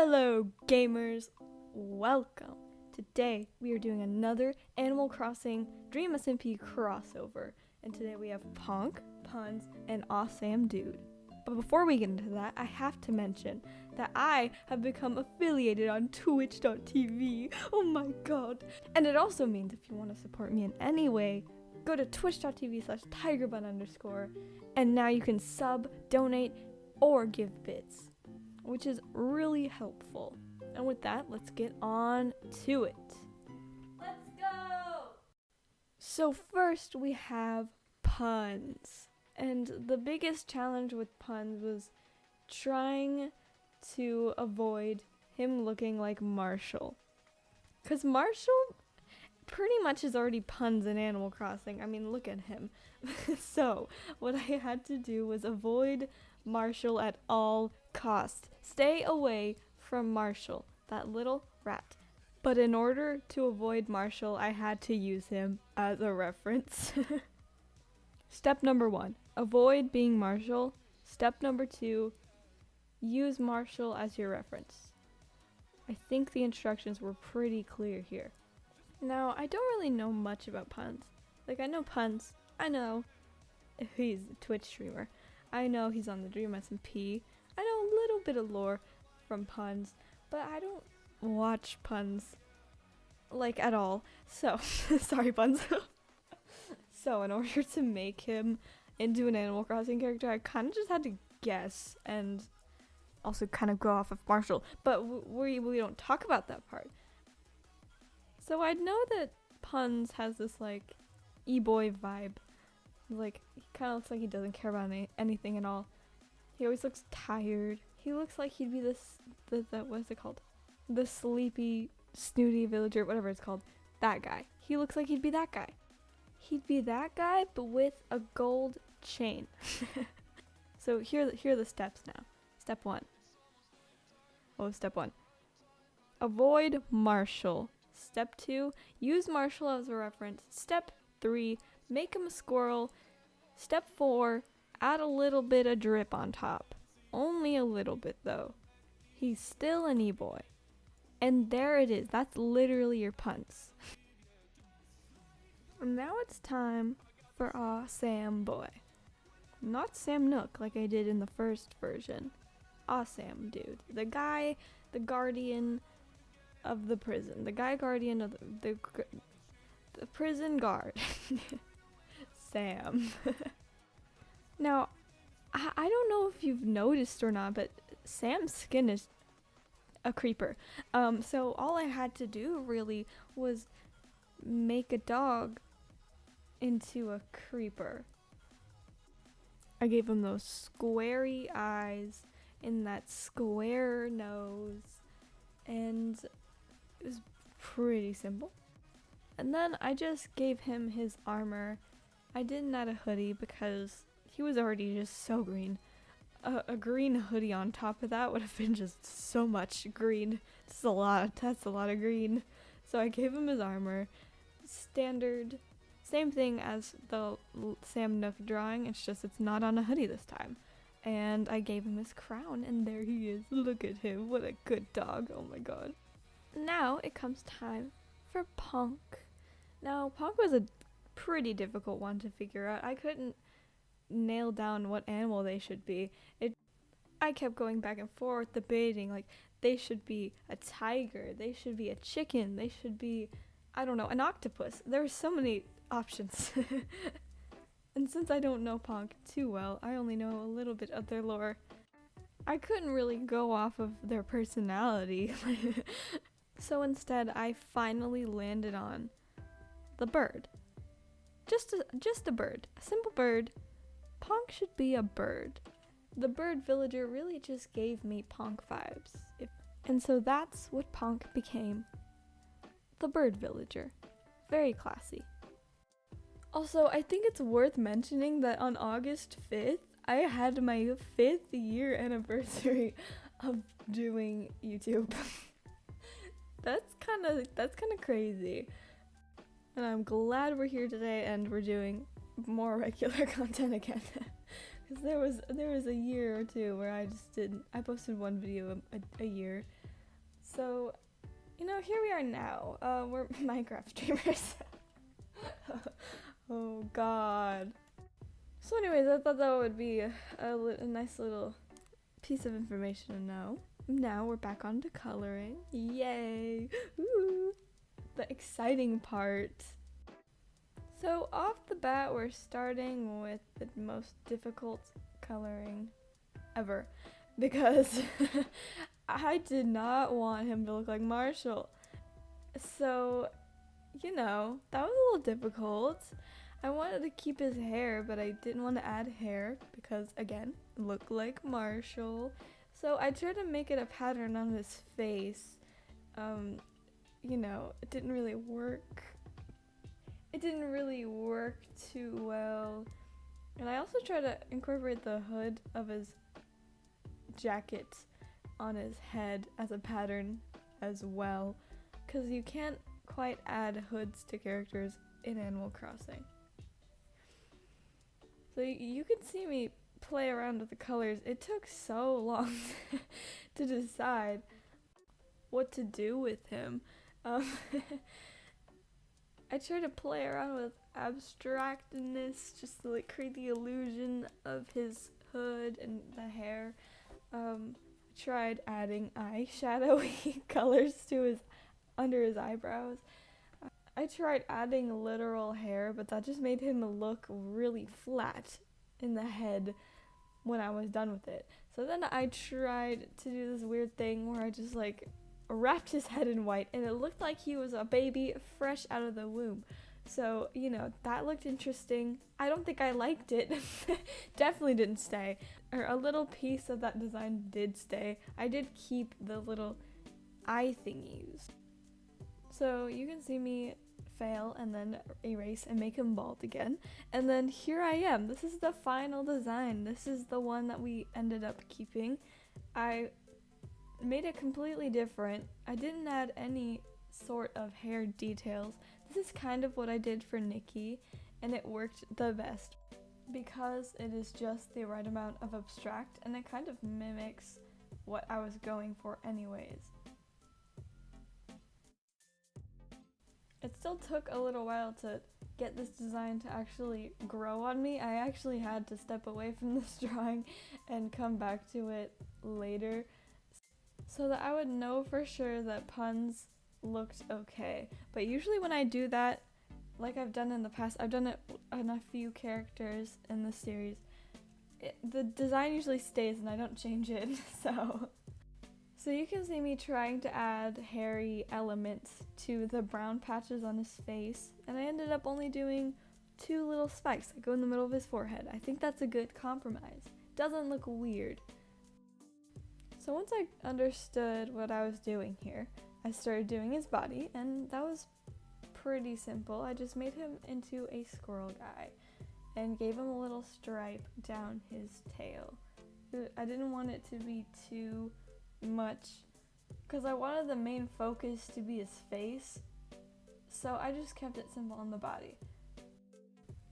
Hello gamers, welcome. Today we are doing another Animal Crossing Dream SMP crossover, and today we have Ponk, Punz, and Awesamdude. But before we get into that, I have to mention that I have become affiliated on twitch.tv. Oh my god. And it also means if you want to support me in any way, go to twitch.tv/tigerbun_, and now you can sub, donate, or give bits, which is really helpful. And with that, let's get on to it. Let's go! So first we have Punz. And the biggest challenge with Punz was trying to avoid him looking like Marshall. Because Marshall pretty much is already Punz in Animal Crossing. I mean, look at him. So what I had to do was avoid Marshall at all costs. Stay away from Marshall, that little rat. But in order to avoid Marshall, I had to use him as a reference. Step number 1, avoid being Marshall. Step number 2, use Marshall as your reference. I think the instructions were pretty clear here. Now, I don't really know much about Punz. Like, I know Punz. I know he's a Twitch streamer. I know he's on the Dream SMP. I know a little bit of lore from Punz, but I don't watch Punz, like, at all. So, sorry Punz. So, in order to make him into an Animal Crossing character, I kind of just had to guess and also kind of go off of Marshall. But we don't talk about that part. So, I know that Punz has this, like, e-boy vibe. Like, he kind of looks like he doesn't care about anything at all. He always looks tired. He looks like he'd be what is it called? The sleepy, snooty villager, whatever it's called. That guy. He looks like he'd be that guy. He'd be that guy, but with a gold chain. So here are the steps now. Step 1. Oh, step 1. Avoid Marshall. Step 2. Use Marshall as a reference. Step 3. Make him a squirrel. Step 4. Add a little bit of drip on top. Only a little bit, though. He's still an e-boy. And there it is. That's literally your Punz. Now it's time for Awesamboy. Not Sam Nook like I did in the first version. Awesamdude. The guy, the guardian of the prison. The guy guardian of the prison guard. Sam. Now, I don't know if you've noticed or not, but Sam's skin is a creeper. So all I had to do really was make a dog into a creeper. I gave him those squarey eyes and that square nose, and it was pretty simple. And then I just gave him his armor. I didn't add a hoodie because he was already just so green. A green hoodie on top of that would have been just so much green. That's a lot of green. So I gave him his armor. Standard, same thing as the Sam Nook drawing, it's just it's not on a hoodie this time. And I gave him his crown, and there he is. Look at him, what a good dog, oh my god. Now it comes time for Ponk. Now, Ponk was a pretty difficult one to figure out. I couldn't nail down what animal they should be. I kept going back and forth debating, like, they should be a tiger, they should be a chicken, they should be, I don't know, an octopus. There were so many options. And since I don't know Ponk too well, I only know a little bit of their lore. I couldn't really go off of their personality. So instead, I finally landed on the bird. Just a bird. A simple bird. Ponk should be a bird. The bird villager really just gave me Ponk vibes. And so that's what Ponk became. The bird villager. Very classy. Also, I think it's worth mentioning that on August 5th, I had my 5th year anniversary of doing YouTube. That's kind of crazy. And I'm glad we're here today and we're doing more regular content again. Because there was a year or two where I posted one video a year, So, here we are now. We're Minecraft streamers. Oh god. So anyways, I thought that would be a nice little piece of information to know. Now we're back on to coloring. Yay! Ooh, the exciting part. So off the bat, we're starting with the most difficult coloring ever, because I did not want him to look like Marshall. So, that was a little difficult. I wanted to keep his hair, but I didn't want to add hair because, again, look like Marshall. So I tried to make it a pattern on his face. It didn't really work. It didn't really work too well. And I also tried to incorporate the hood of his jacket on his head as a pattern as well, because you can't quite add hoods to characters in Animal Crossing. So you can see me play around with the colors. It took so long to decide what to do with him. I tried to play around with abstractness just to create the illusion of his hood and the hair. Tried adding eyeshadowy colors to under his eyebrows. I tried adding literal hair, but that just made him look really flat in the head when I was done with it. So then I tried to do this weird thing where I just wrapped his head in white, and it looked like he was a baby fresh out of the womb. So, that looked interesting. I don't think I liked it. Definitely didn't stay. Or a little piece of that design did stay. I did keep the little eye thingies. So you can see me fail and then erase and make him bald again. And then here I am. This is the final design. This is the one that we ended up keeping. I made it completely different. I didn't add any sort of hair details. This is kind of what I did for Nikki, and it worked the best because it is just the right amount of abstract, and it kind of mimics what I was going for anyways. It still took a little while to get this design to actually grow on me. I actually had to step away from this drawing and come back to it later so that I would know for sure that Punz looked okay. But usually when I do that, like I've done in the past, I've done it on a few characters in the series, the design usually stays and I don't change it. So you can see me trying to add hairy elements to the brown patches on his face, and I ended up only doing 2 little spikes that go in the middle of his forehead. I think that's a good compromise. Doesn't look weird. So once I understood what I was doing here, I started doing his body, and that was pretty simple. I just made him into a squirrel guy and gave him a little stripe down his tail. I didn't want it to be too much because I wanted the main focus to be his face, so I just kept it simple on the body.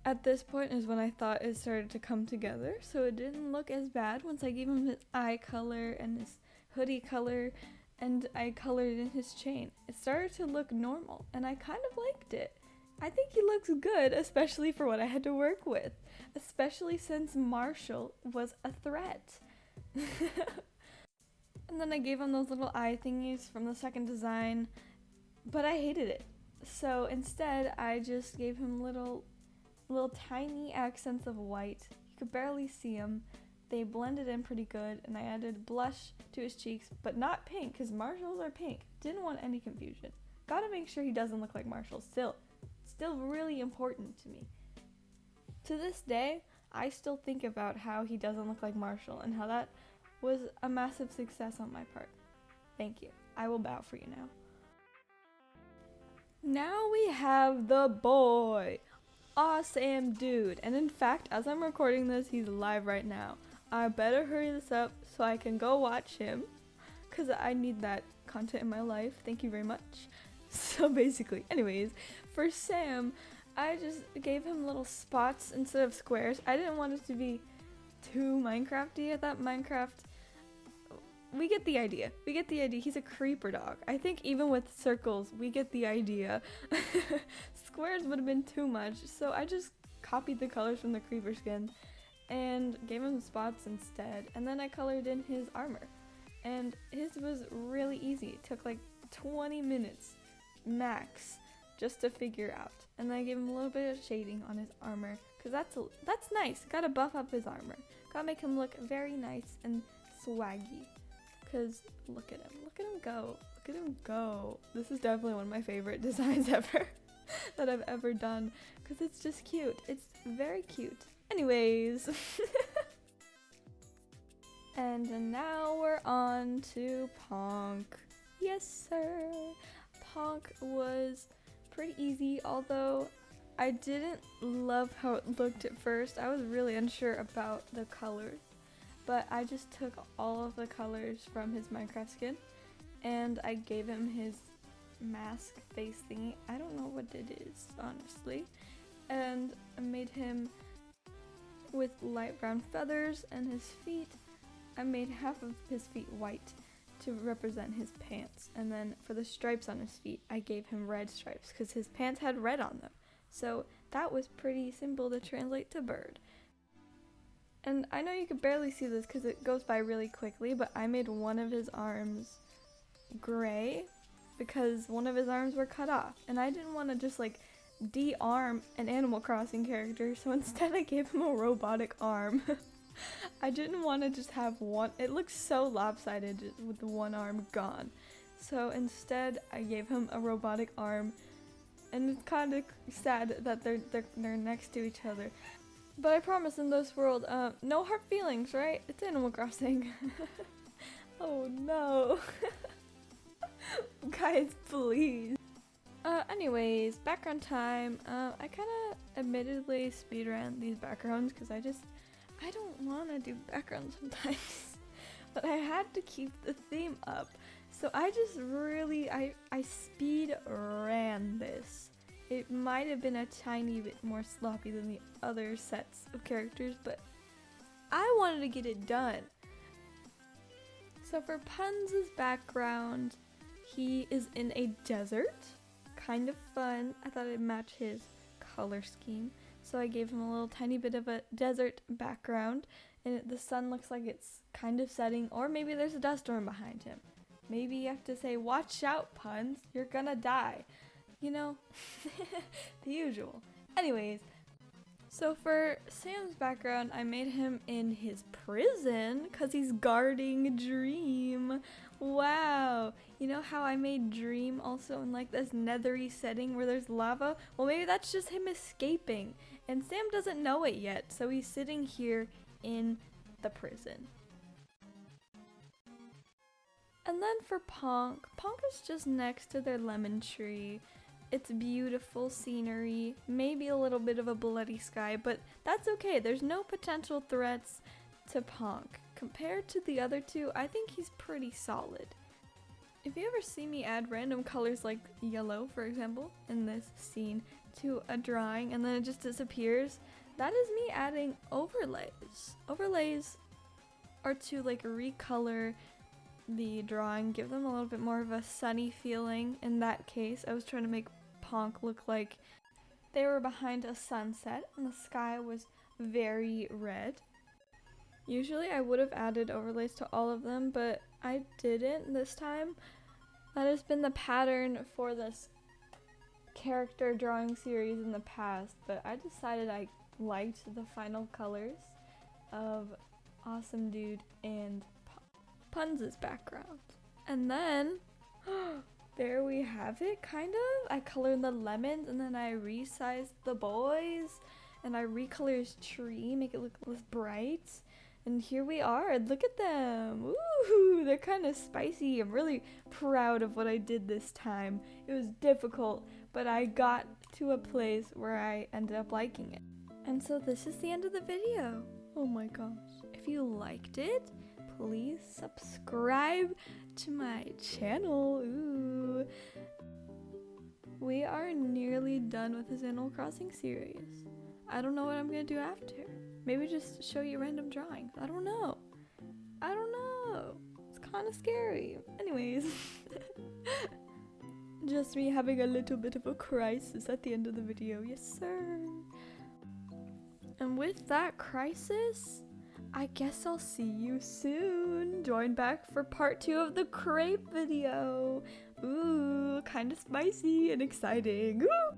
At this point is when I thought it started to come together, so it didn't look as bad once I gave him his eye color and his hoodie color, and I colored in his chain. It started to look normal, and I kind of liked it. I think he looks good, especially for what I had to work with, especially since Marshall was a threat. And then I gave him those little eye thingies from the second design, but I hated it. So instead, I just gave him little tiny accents of white. You could barely see them. They blended in pretty good, and I added blush to his cheeks, but not pink, because Marshall's are pink. Didn't want any confusion. Gotta make sure he doesn't look like Marshall. Still really important to me. To this day, I still think about how he doesn't look like Marshall, and how that was a massive success on my part. Thank you. I will bow for you now. Now we have the boy, Awesamdude, and in fact, as I'm recording this, he's live right now. I better hurry this up so I can go watch him, because I need that content in my life. Thank you very much. So basically, anyways, for Sam, I just gave him little spots instead of squares. I didn't want it to be too Minecrafty. I thought Minecraft we get the idea. We get the idea. He's a creeper dog. I think even with circles, we get the idea. Squares would have been too much, so I just copied the colors from the creeper skin and gave him spots instead. And then I colored in his armor. And his was really easy. It took like 20 minutes max just to figure out. And then I gave him a little bit of shading on his armor, because that's nice. Gotta buff up his armor. Gotta make him look very nice and swaggy. Because look at him go. Look at him go. This is definitely one of my favorite designs ever that I've ever done, because it's just cute. It's very cute. Anyways. And now we're on to Ponk. Yes, sir. Ponk was pretty easy, although I didn't love how it looked at first. I was really unsure about the colors, but I just took all of the colors from his Minecraft skin and I gave him his mask face thingy. I don't know what it is, honestly. And I made him with light brown feathers, and his feet, I made half of his feet white to represent his pants. And then for the stripes on his feet, I gave him red stripes because his pants had red on them. So that was pretty simple to translate to bird. And I know you could barely see this because it goes by really quickly, but I made one of his arms gray because one of his arms were cut off. And I didn't want to just like de-arm an Animal Crossing character, so instead I gave him a robotic arm. I didn't want to just have one. It looks so lopsided with the one arm gone. So instead I gave him a robotic arm, and it's kind of sad that they're next to each other. But I promise in this world, no hard feelings, right? It's Animal Crossing. Oh no. Guys, please. Anyways, background time. I kind of admittedly speedran these backgrounds because I don't want to do backgrounds sometimes. But I had to keep the theme up. So I just really, I speed ran this. It might have been a tiny bit more sloppy than the other sets of characters, but I wanted to get it done. So for Punz's background, he is in a desert. Kind of fun. I thought it'd match his color scheme. So I gave him a little tiny bit of a desert background, and the sun looks like it's kind of setting, or maybe there's a dust storm behind him. Maybe you have to say, watch out, Punz, you're gonna die. You know, the usual. Anyways, so for Sam's background, I made him in his prison because he's guarding Dream. Wow. You know how I made Dream also in like this nethery setting where there's lava? Well, maybe that's just him escaping. And Sam doesn't know it yet, so he's sitting here in the prison. And then for Ponk is just next to their lemon tree. It's beautiful scenery, maybe a little bit of a bloody sky, but that's okay. There's no potential threats to Ponk. Compared to the other two, I think he's pretty solid. If you ever see me add random colors like yellow, for example, in this scene to a drawing and then it just disappears, that is me adding overlays. Overlays are to like recolor the drawing, give them a little bit more of a sunny feeling. In that case, I was trying to make Ponk look like they were behind a sunset and the sky was very red. Usually I would have added overlays to all of them, but I didn't this time. That has been the pattern for this character drawing series in the past, but I decided I liked the final colors of Awesamdude and Punz's background. And then, there we have it, kind of. I colored the lemons and then I resized the boys and I recolored his tree, make it look less bright. And here we are, look at them. Ooh, they're kind of spicy. I'm really proud of what I did this time. It was difficult, but I got to a place where I ended up liking it. And so this is the end of the video. Oh my gosh. If you liked it, please subscribe to my channel. Ooh. We are nearly done with this Animal Crossing series. I don't know what I'm gonna do after. Maybe just show you random drawings. I don't know. It's kind of scary. Anyways, just me having a little bit of a crisis at the end of the video. Yes, sir. And with that crisis, I guess I'll see you soon. Join back for part 2 of the crepe video. Ooh, kind of spicy and exciting. Ooh.